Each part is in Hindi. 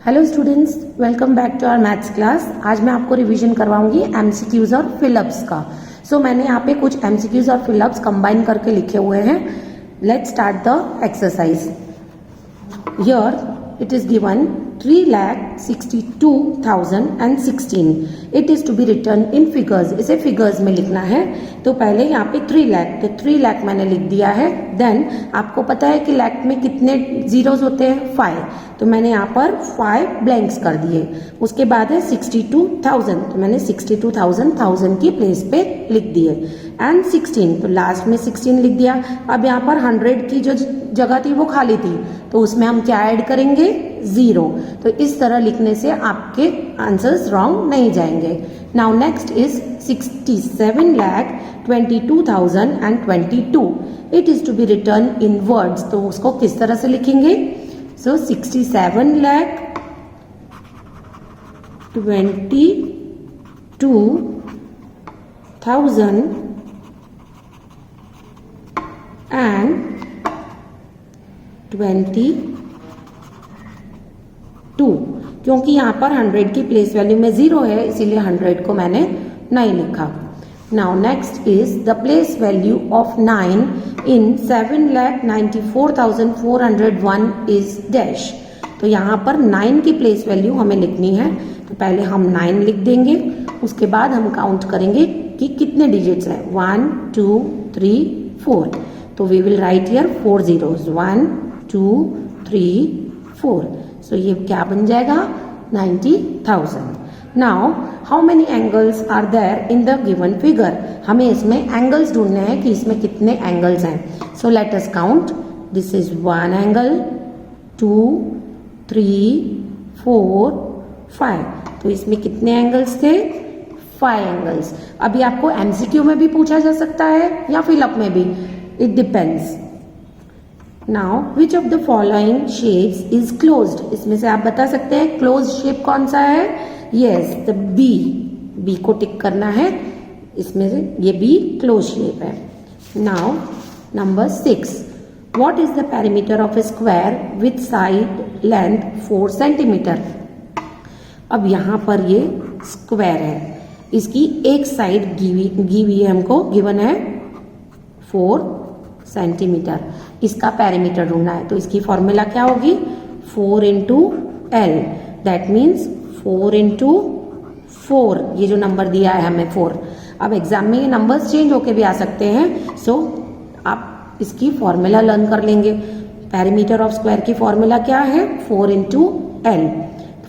Hello students, welcome back to our maths class. आज मैं आपको रिवीजन करवाऊंगी एमसीक्यूज और फिलअप्स का। मैंने यहाँ पे कुछ एमसीक्यूज और फिलअप्स कंबाइन करके लिखे हुए हैं। Let's start the exercise. Here it is given 3,62,016। It is to be written in figures. इसे फिगर्स में लिखना है। तो पहले यहाँ पे 3 लाख, तो 3 लाख मैंने लिख दिया है। देन आपको पता है कि लाख में कितने जीरोस होते हैं? 5। तो मैंने यहाँ पर 5 ब्लैंक्स कर दिए। उसके बाद है 62,000, तो मैंने 62,000 की प्लेस पे लिख दिए। एंड 16, तो लास्ट में 16 लिख दिया। अब यहाँ पर 100 की जो जगह थी वो खाली थी, तो उसमें हम क्या ऐड करेंगे? 0। तो इस तरह लिखने से आपके आंसर्स रॉन्ग नहीं जाएंगे। Now next is 67,22,022। It is to be written in words. तो उसको किस तरह से लिखेंगे? 67,22,022 क्योंकि यहाँ पर 100 की प्लेस वैल्यू में 0 है, इसीलिए 100 को मैंने नहीं लिखा। Now next is the place value of 9 in 7,94,401 is dash. तो यहाँ पर 9 की प्लेस वैल्यू हमें लिखनी है। तो पहले हम 9 लिख देंगे, उसके बाद हम काउंट करेंगे कि कितने डिजिट्स हैं। 1 2 3 4। तो we will write here 4 zeros, 1 2 3 4। So ये क्या बन जाएगा? 90,000। Now how many angles are there in the given figure. हमें इसमें एंगल्स ढूंढने हैं कि इसमें कितने एंगल्स हैं। So let us count. This is 1 angle, 2 3 4 5। तो इसमें कितने एंगल्स थे? 5 एंगल्स। अभी आपको एमसीक्यू में भी पूछा जा सकता है या फिलअप में भी, it depends. Now which of the following shapes is closed. इसमें से आप बता सकते हैं क्लोज्ड शेप कौन सा है? यस, द बी को टिक करना है। इसमें से ये बी क्लोज शेप है। Now number 6, what is the perimeter of a square with side length 4 centimetre. अब यहाँ पर ये स्क्वायर है, इसकी एक साइड गिवी है, हमको गिवन है 4 सेंटीमीटर। इसका पेरीमीटर ढूंढना है। तो इसकी फॉर्मूला क्या होगी? 4 into L, that means 4 into 4। ये जो नंबर दिया है हमें 4। अब एग्जाम में ये नंबर्स चेंज होके भी आ सकते हैं। सो आप इसकी फॉर्मूला लर्न कर लेंगे। पेरीमीटर ऑफ स्क्वायर की फॉर्मूला क्या है? 4 इंटू एल।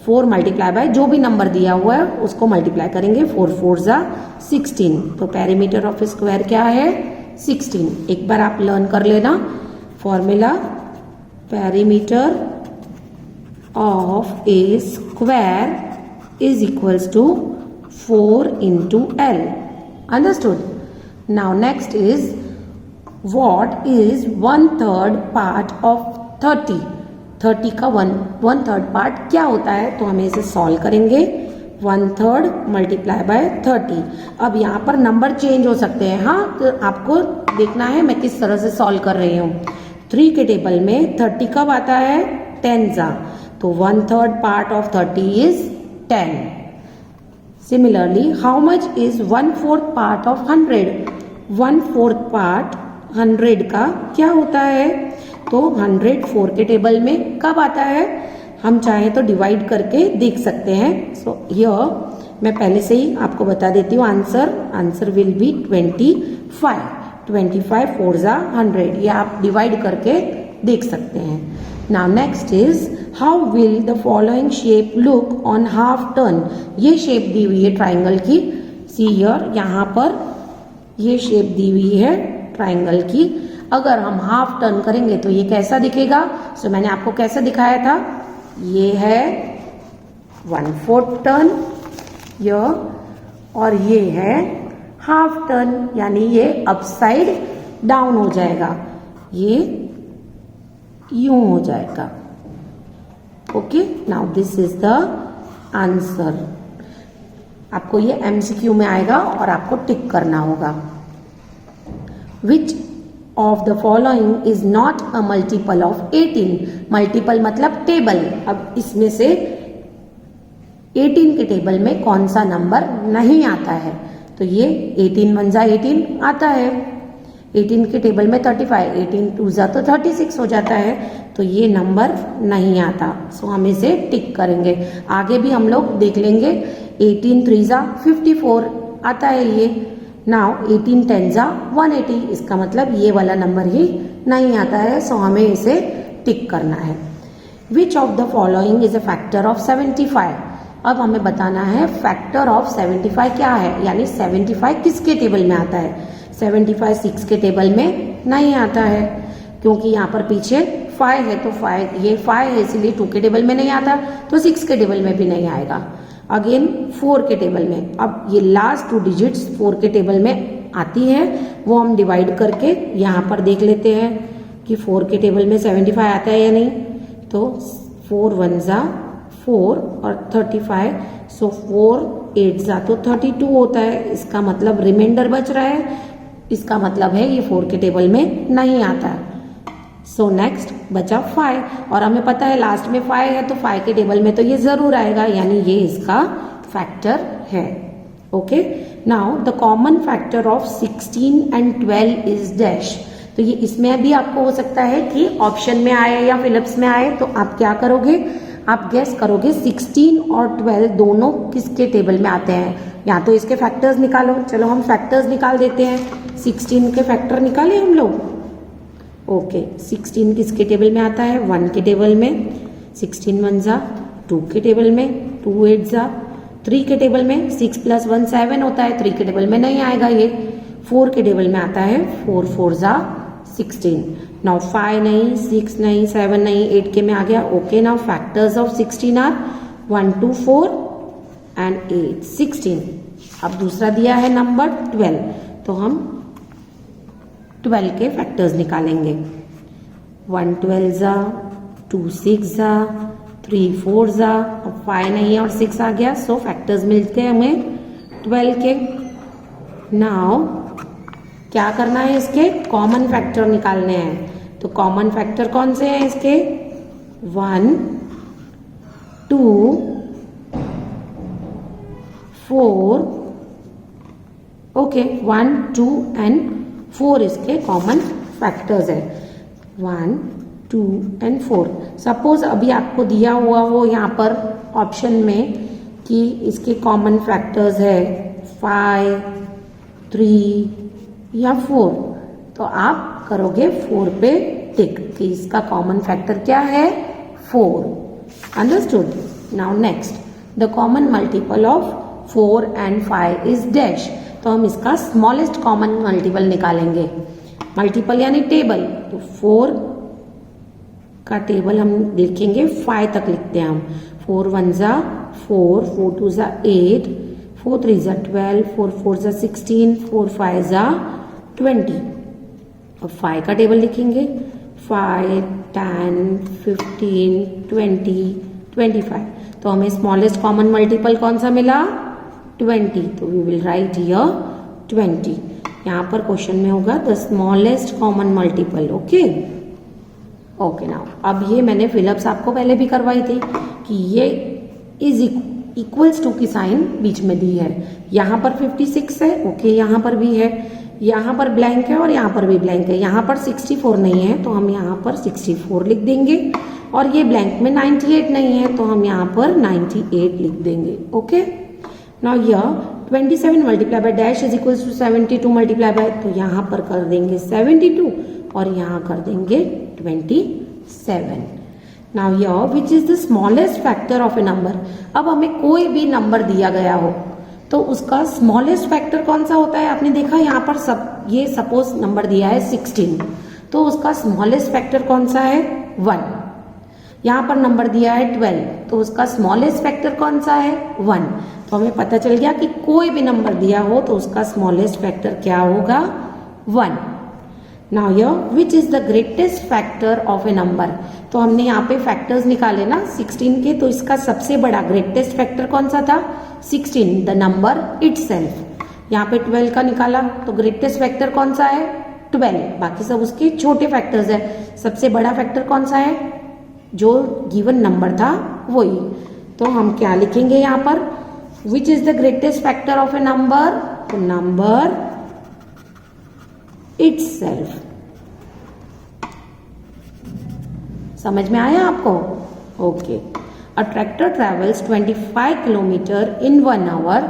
4 मल्टीप्लाई बाय जो भी नंबर दिया हुआ है उसको मल्टीप्लाई करेंगे। 4 4 जा 16। तो पेरीमीटर ऑफ स्क्वायर क्या है? 16। एक बार आप लर्न कर लेना formula. Perimeter of a square is equals to 4 into L. Understood? Now next is what is 1/3 part of 30। 30 का 1/3 पार्ट क्या होता है? तो हमें इसे सॉल्व करेंगे। 1/3 मल्टीप्लाई बाय 30। अब यहाँ पर नंबर चेंज हो सकते हैं। हाँ, तो आपको देखना है मैं किस तरह से सॉल्व कर रही हूँ। 3 के टेबल में 30 कब आता है? 10 जा। तो 1/3 part of 30 is 10। Similarly how much is 1/4 part of 100। 1/4 part 100 का क्या होता है? तो 100 4 के टेबल में कब आता है? हम चाहें तो डिवाइड करके देख सकते हैं। सो हियर मैं पहले से ही आपको बता देती हूँ आंसर विल बी 25। 25 4 जा 100। ये आप डिवाइड करके देख सकते हैं। Now next is how will the following shape look on half turn. ये शेप दी हुई है ट्राइंगल की। सी हियर, यहाँ पर ये शेप दी हुई है ट्राइंगल की। अगर हम हाफ टर्न करेंगे तो ये कैसा दिखेगा? सो मैंने आपको कैसा दिखाया था? ये है 1/4 टर्न ये, और ये है हाफ टर्न, यानी ये अपसाइड डाउन हो जाएगा, ये यूं हो जाएगा। Okay, now this is the answer. आपको ये एमसीक्यू में आएगा और आपको टिक करना होगा। Which of the following is not a multiple of 18। Multiple मतलब टेबल। अब इसमें से 18 के टेबल में कौन सा नंबर नहीं आता है, तो ये 18 वन जा 18 आता है। 18 के टेबल में 35, 18 टू जा तो 36 हो जाता है, तो ये नंबर नहीं आता, सो हम इसे टिक करेंगे। आगे भी हम लोग देख लेंगे। 18 थ्री जा 54 आता है ये। नाउ 18 टेन जा 180, इसका मतलब ये वाला नंबर ही नहीं आता है, सो हमें इसे टिक करना है। Which of the following is a factor of 75। अब हमें बताना है फैक्टर ऑफ 75 क्या है, यानी 75 किसके टेबल में आता है। 75 6 के टेबल में नहीं आता है, क्योंकि यहाँ पर पीछे 5 है, तो 5 ये 5 है इसीलिए 2 के टेबल में नहीं आता, तो 6 के टेबल में भी नहीं आएगा। अगेन 4 के टेबल में, अब ये लास्ट 2 डिजिट्स 4 के टेबल में आती है, वो हम डिवाइड करके यहाँ पर देख लेते हैं कि 4 के टेबल में 75 आता है या नहीं। तो 4 वन जा 4 और 35, सो 4 8 जा तो 32 होता है, इसका मतलब रिमाइंडर बच रहा है, इसका मतलब है ये 4 के टेबल में नहीं आता है। सो नेक्स्ट बचा 5, और हमें पता है लास्ट में 5 है, तो 5 के टेबल में तो ये जरूर आएगा, यानी ये इसका फैक्टर है। Okay, now the common factor of 16 and 12 is dash. तो ये इसमें भी आपको हो सकता है कि ऑप्शन में आए या फिलिप्स में आए, तो आप क्या करोगे, आप गेस करोगे 16 और 12 दोनों किसके टेबल में आते हैं, या तो इसके फैक्टर्स निकालो। चलो हम फैक्टर्स निकाल देते हैं। 16 के फैक्टर निकाले हम लोग। ओके, 16 किसके टेबल में आता है, 1 के टेबल में। 16 वन जा 2 के टेबल में, 2 8 जा 3 के टेबल में, 6 + 1 7 होता है, 3 के टेबल में नहीं आएगा ये। 4 के टेबल में आता है, 4 4 जा 16। नाउ 5 नहीं, 6 नहीं, 7 नहीं, 8 के में आ गया। Okay, now factors of 16 are 1 2 4 and 8 16। अब दूसरा दिया है नंबर 12, तो हम 12 के फैक्टर्स निकालेंगे। 1 12 जा 2 6 जा 3 4 जा, अब 5 नहीं है और 6 आ गया, सो फैक्टर्स मिलते हैं हमें 12 के। नाउ क्या करना है, इसके कॉमन फैक्टर निकालने हैं। तो कॉमन फैक्टर कौन से हैं इसके, 1 2 4। ओके, 1 2 एंड 4 इसके कॉमन फैक्टर्स है, 1 2 एंड 4। सपोज अभी आपको दिया हुआ हो यहाँ पर ऑप्शन में कि इसके कॉमन फैक्टर्स है 5 3 या 4, तो आप करोगे 4 पे टिक कि इसका कॉमन फैक्टर क्या है, 4। Understood. Now next, the common multiple of 4 and 5 is dash. तो हम इसका स्मॉलेस्ट कॉमन मल्टीपल निकालेंगे। मल्टीपल यानी टेबल, तो 4 का टेबल हम लिखेंगे, 5 तक लिखते हैं हम। 4 1 जा 4, 4 2 जा 8, 4 3 जा 12, 4 4 जा 16, 4 5 जा 20। अब 5 का टेबल लिखेंगे, 5 10 15 20 25। तो हमें स्मॉलेस्ट कॉमन मल्टीपल कौन सा मिला, 20, तो वी विल राइट हियर 20। यहाँ पर क्वेश्चन में होगा the smallest common multiple. Okay okay, now अब ये मैंने फिलअप्स आपको पहले भी करवाई थी कि ये इज इक्वल्स टू की साइन बीच में दी है। यहाँ पर 56 है, ओके, यहाँ पर भी है, यहाँ पर ब्लैंक है और यहाँ पर भी ब्लैंक है। यहाँ पर 64 नहीं है, तो हम यहाँ पर 64 लिख देंगे, और ये ब्लैंक में 98 नहीं है, तो हम यहाँ पर 98 लिख देंगे। Okay, now here 27 multiply by dash is equals to 72 multiply by, तो यहाँ पर कर देंगे 72 और यहाँ कर देंगे 27। Now here which is the smallest factor of a number. अब हमें कोई भी नंबर दिया गया हो तो उसका स्मॉलेस्ट फैक्टर कौन सा होता है। आपने देखा यहाँ पर सब ये सपोज नंबर दिया है 16, तो उसका स्मॉलेस्ट फैक्टर कौन सा है, 1। यहाँ पर नंबर दिया है 12, तो उसका स्मॉलेस्ट फैक्टर कौन सा है, 1। तो हमें पता चल गया कि कोई भी नंबर दिया हो तो उसका स्मॉलेस्ट फैक्टर क्या होगा, 1। Now here which is the greatest factor of a number. तो हमने यहाँ पे फैक्टर्स निकाले ना 16 के, तो इसका सबसे बड़ा ग्रेटेस्ट फैक्टर कौन सा था, 16, द नंबर इटसेल्फ। यहाँ पे 12 का निकाला, तो ग्रेटेस्ट फैक्टर कौन सा है, 12। बाकी सब उसके छोटे फैक्टर्स है। सबसे बड़ा फैक्टर कौन सा है, जो गिवन नंबर था वही। तो हम क्या लिखेंगे यहाँ पर, which is the greatest factor of a number, number itself. समझ में आया आपको? Okay. A tractor travels 25 kilometre in 1 hour,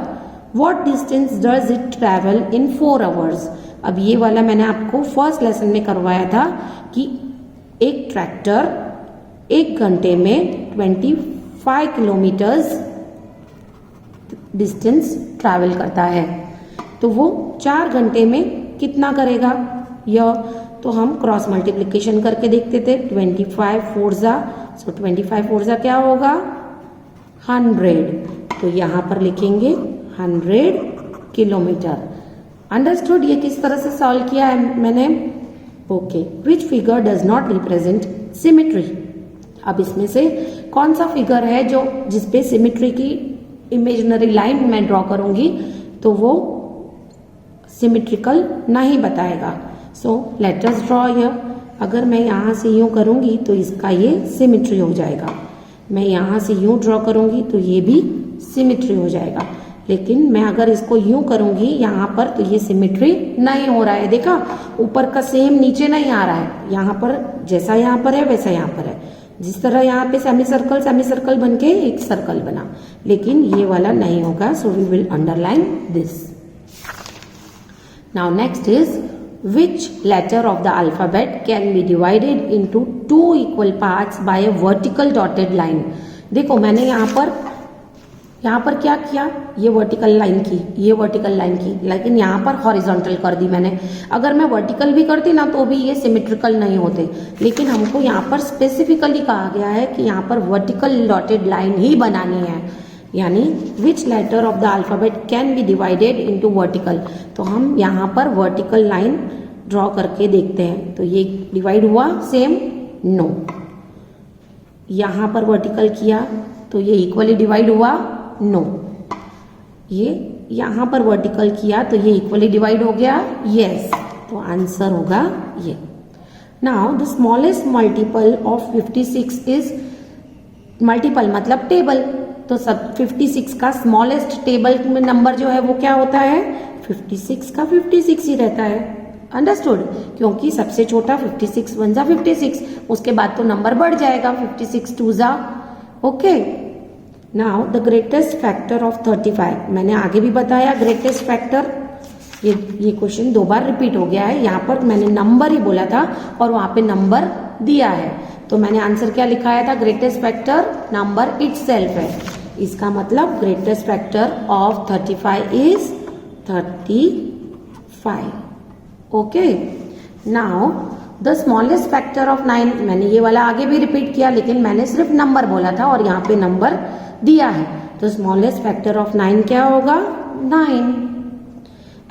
what distance does it travel in 4 hours. अब ये वाला मैंने आपको फर्स्ट लेसन में करवाया था कि एक ट्रैक्टर 1 घंटे में 25 किलोमीटर्स डिस्टेंस ट्रैवल करता है, तो वो 4 घंटे में कितना करेगा। यह तो हम क्रॉस मल्टीप्लिकेशन करके देखते थे, 25 4 जा, सो 25 4 जा क्या होगा 100, तो यहाँ पर लिखेंगे 100 किलोमीटर। अंडरस्टूड? ये किस तरह से सॉल्व किया है मैंने? Okay. Which figure does not represent symmetry. अब इसमें से कौन सा फिगर है जो जिसपे सिमेट्री की इमेजिनरी लाइन मैं ड्रॉ करूंगी तो वो सिमेट्रिकल नहीं बताएगा। So let us draw here. अगर मैं यहाँ से यूं करूंगी तो इसका ये सिमेट्री हो जाएगा, मैं यहाँ से यूं ड्रॉ करूंगी तो ये भी सिमेट्री हो जाएगा, लेकिन मैं अगर इसको यूं करूंगी यहाँ पर तो ये सिमेट्री नहीं हो रहा है। देखा, ऊपर का सेम नीचे नहीं आ रहा है, यहाँ पर जैसा यहाँ पर है वैसा यहाँ पर है। जिस तरह यहाँ पे सेमी सर्कल बन के एक सर्कल बना, लेकिन ये वाला नहीं होगा। So we will underline this. Now next is which letter of the alphabet can be divided into 2 equal parts by a vertical dotted line. देखो मैंने यहाँ पर क्या किया, ये वर्टिकल लाइन की, ये वर्टिकल लाइन की, लेकिन यहाँ पर हॉरिजॉन्टल कर दी मैंने। अगर मैं वर्टिकल भी करती ना तो भी ये सिमेट्रिकल नहीं होते, लेकिन हमको यहाँ पर स्पेसिफिकली कहा गया है कि यहाँ पर वर्टिकल डॉटेड लाइन ही बनानी है। यानी which letter of the alphabet can be divided into vertical, तो हम यहाँ पर वर्टिकल लाइन ड्रॉ करके देखते हैं। तो ये डिवाइड हुआ सेम, नो। यहाँ पर वर्टिकल किया तो ये इक्वली डिवाइड हुआ, नो। ये यहाँ पर वर्टिकल किया तो ये इक्वली डिवाइड हो गया, यस। तो आंसर होगा ये। Now the smallest multiple of 56 is, multiple मतलब टेबल, तो सब 56 का स्मॉलेस्ट टेबल में नंबर जो है वो क्या होता है, 56 का 56 ही रहता है। अंडरस्टूड? क्योंकि सबसे छोटा 56 1 जा 56, उसके बाद तो नंबर बढ़ जाएगा, 56 2 जा। Okay. Now the greatest factor of 35, मैंने आगे भी बताया ग्रेटेस्ट फैक्टर, ये क्वेश्चन 2 बार रिपीट हो गया है। यहाँ पर मैंने नंबर ही बोला था और वहां पे नंबर दिया है, तो मैंने आंसर क्या लिखाया था, ग्रेटेस्ट फैक्टर नंबर इटसेल्फ है। इसका मतलब greatest factor of 35 is 35। Okay. Now the smallest factor of 9, मैंने ये वाला आगे भी रिपीट किया, लेकिन मैंने सिर्फ नंबर बोला था और यहाँ पे नंबर दिया है, तो स्मॉलेस्ट फैक्टर ऑफ 9 क्या होगा, 9।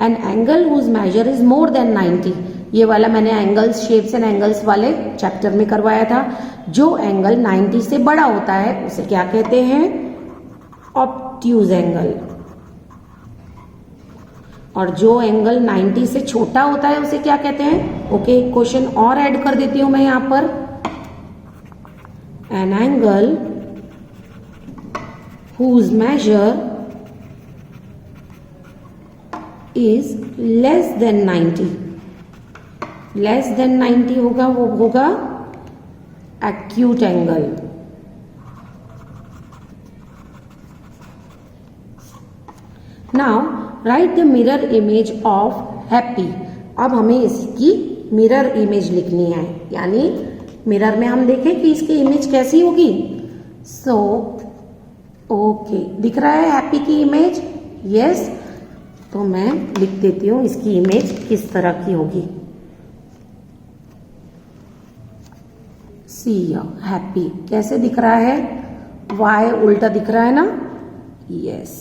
An angle whose measure is more than 90, ये वाला मैंने एंगल्स, शेप्स एंड एंगल्स वाले चैप्टर में करवाया था। जो एंगल 90 से बड़ा होता है उसे क्या कहते हैं, ऑब्ट्यूज एंगल, और जो एंगल 90 से छोटा होता है उसे क्या कहते हैं। ओके, क्वेश्चन और ऐड कर देती हूं मैं यहां पर। An angle whose measure is less than 90, less than 90 होगा, वो होगा acute angle. Now write the mirror image of happy. अब हमें इसकी मिरर इमेज लिखनी है, यानी मिरर में हम देखें कि इसकी इमेज कैसी होगी। सो ओके, दिख रहा है हैप्पी की इमेज, यस। तो मैं लिख देती हूं इसकी इमेज किस तरह की होगी। सी हैप्पी कैसे दिख रहा है, वाई उल्टा दिख रहा है ना, यस।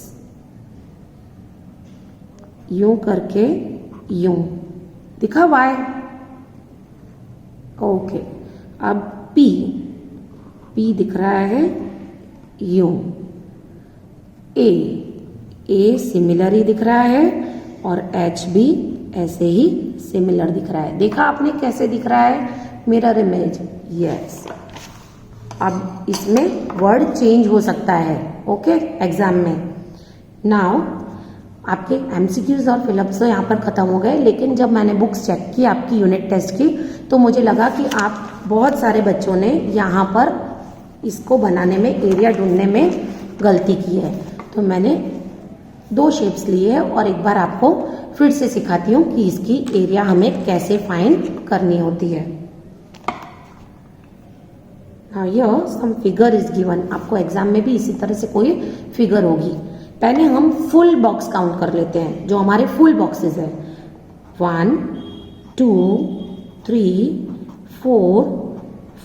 यूं करके यूं दिखा वाई। ओके, अब पी, पी दिख रहा है यूं। ए सिमिलर ही दिख रहा है और एच भी ऐसे ही सिमिलर दिख रहा है। देखा आपने कैसे दिख रहा है मिरर इमेज, यस। अब इसमें वर्ड चेंज हो सकता है, ओके, एग्जाम में। नाउ आपके एमसीक्यूज और फिलअप्स तो यहाँ पर ख़त्म हो गए, लेकिन जब मैंने बुक्स चेक की आपकी यूनिट टेस्ट की तो मुझे लगा कि आप बहुत सारे बच्चों ने यहाँ पर इसको बनाने में, एरिया ढूंढने में गलती की है। तो मैंने 2 शेप्स लिए हैं और एक बार आपको फिर से सिखाती हूँ कि इसकी एरिया हमें कैसे फाइंड करनी होती है। यह सम फिगर इज गिवन, आपको एग्जाम में भी इसी तरह से कोई फिगर होगी। पहले हम फुल बॉक्स काउंट कर लेते हैं, जो हमारे फुल बॉक्सेस है। 1 2 3 4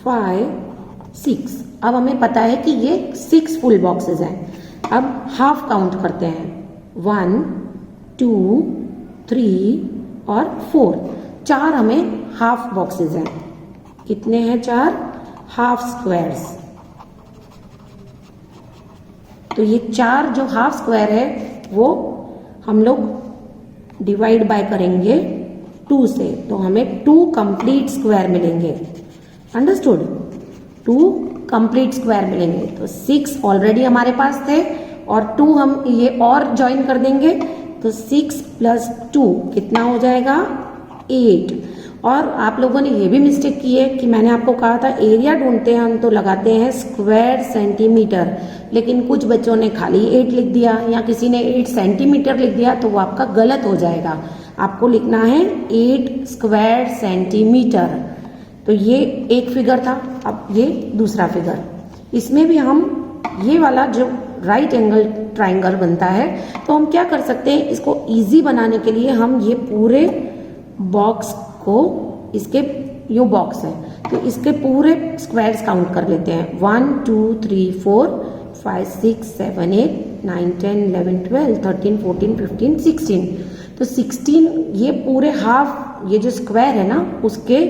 5 6। अब हमें पता है कि ये 6 फुल बॉक्सेस हैं। अब हाफ काउंट करते हैं, 1 2 3 और 4। 4 हमें हाफ बॉक्सेस हैं। कितने हैं? 4 हाफ स्क्वायर्स। तो ये 4 जो हाफ स्क्वायर है वो हम लोग डिवाइड बाय करेंगे 2 से, तो हमें 2 कंप्लीट स्क्वायर मिलेंगे। अंडरस्टूड? 2 कंप्लीट स्क्वायर मिलेंगे। तो 6 ऑलरेडी हमारे पास थे और 2 हम ये और ज्वाइन कर देंगे, तो 6 + 2 कितना हो जाएगा? 8। और आप लोगों ने ये भी मिस्टेक की है कि मैंने आपको कहा था एरिया ढूंढते हैं हम तो लगाते हैं स्क्वायर सेंटीमीटर, लेकिन कुछ बच्चों ने खाली 8 लिख दिया या किसी ने 8 सेंटीमीटर लिख दिया, तो वो आपका गलत हो जाएगा। आपको लिखना है 8 स्क्वायर सेंटीमीटर। तो ये एक फिगर था। अब ये दूसरा फिगर, इसमें भी हम ये वाला जो राइट एंगल ट्राइंगल बनता है, तो हम क्या कर सकते हैं, इसको इजी बनाने के लिए हम ये पूरे बॉक्स को, इसके यो बॉक्स है तो इसके पूरे स्क्वायर्स काउंट कर लेते हैं। 1 2 3 4 5 6 7 8 9 10 11 12 13 14 15 16। तो 16 ये पूरे हाफ, ये जो स्क्वायर है ना उसके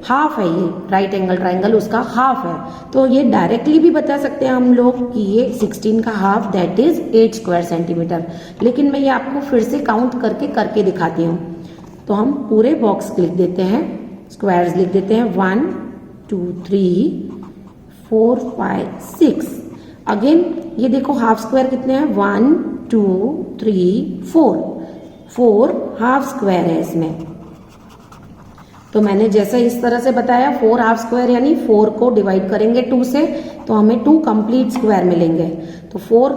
हाफ है, ये राइट एंगल ट्राइंगल उसका हाफ है। तो ये डायरेक्टली भी बता सकते हैं हम लोग कि ये 16 का half that is 8 square centimetre. लेकिन मैं ये आपको फिर से काउंट करके दिखाती हूँ। तो हम पूरे बॉक्स लिख देते हैं, स्क्वायर्स लिख देते हैं 1 2 3 4 5 6। अगेन ये देखो हाफ स्क्वायर कितने हैं? 1 2 3 4। 4 हाफ स्क्वायर है इसमें। तो मैंने जैसे इस तरह से बताया, 4 हाफ स्क्वायर यानी 4 को डिवाइड करेंगे 2 से तो हमें 2 कंप्लीट स्क्वायर मिलेंगे। तो 4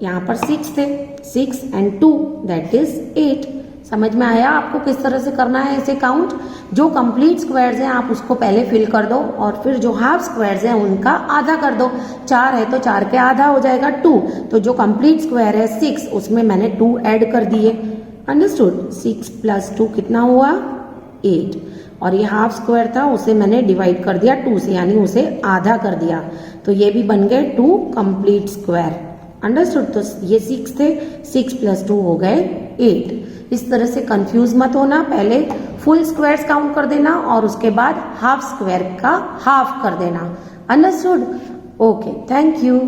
यहाँ पर 6 थे, 6 and 2 दैट इज 8। समझ में आया आपको किस तरह से करना है इसे काउंट? जो कंप्लीट स्क्वायर्स हैं आप उसको पहले फिल कर दो और फिर जो हाफ स्क्वायर्स हैं उनका आधा कर दो। 4 है तो 4 के आधा हो जाएगा 2। तो जो कंप्लीट स्क्वायर है 6, उसमें मैंने 2 ऐड कर दिए। अंडरस्टूड? 6 + 2 कितना हुआ? 8। और ये हाफ स्क्वायर था उसे मैंने डिवाइड कर दिया 2 से, यानी उसे आधा कर दिया। तो ये भी बन गए 2 कंप्लीट स्क्वायर। अंडरस्टूड? तो ये 6 थे, 6 + 2 हो गए 8। इस तरह से कंफ्यूज मत होना, पहले फुल स्क्वायर्स काउंट कर देना और उसके बाद हाफ स्क्वायर का हाफ कर देना। अंडरस्टूड? Okay, thank you.